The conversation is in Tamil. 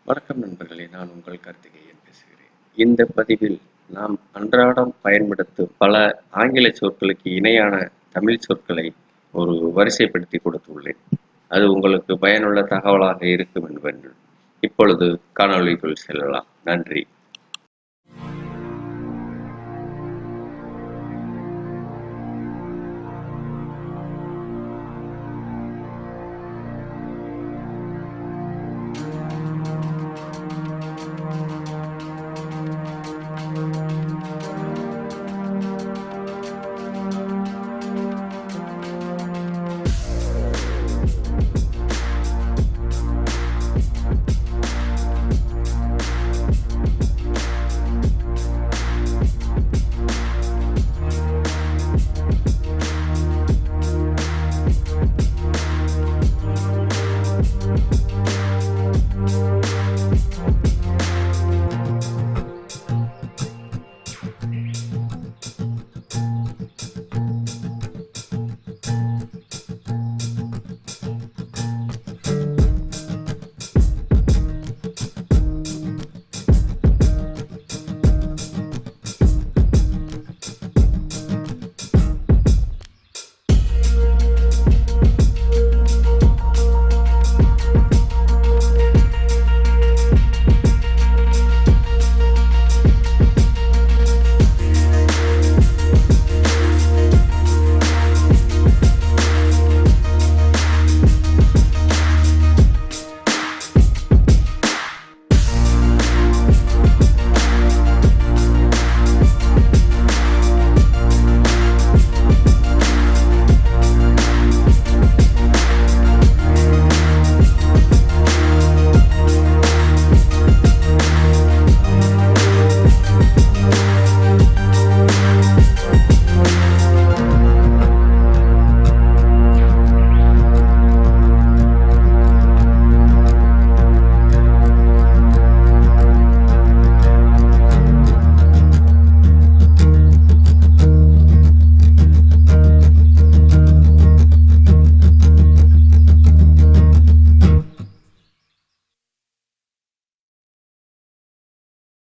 வணக்கம் நண்பர்களே, நான் உங்கள் கார்த்திகேயன் பேசுகிறேன். இந்த பதிவில் நாம் அன்றாடம் பயன்படுத்தும் பல ஆங்கில சொற்களுக்கு இணையான தமிழ் சொற்களை ஒரு வரிசைப்படுத்தி கொடுத்துள்ளேன். அது உங்களுக்கு பயனுள்ள தகவலாக இருக்கும் என்பது. இப்பொழுது காணொளிக்குள் செல்லலாம். நன்றி.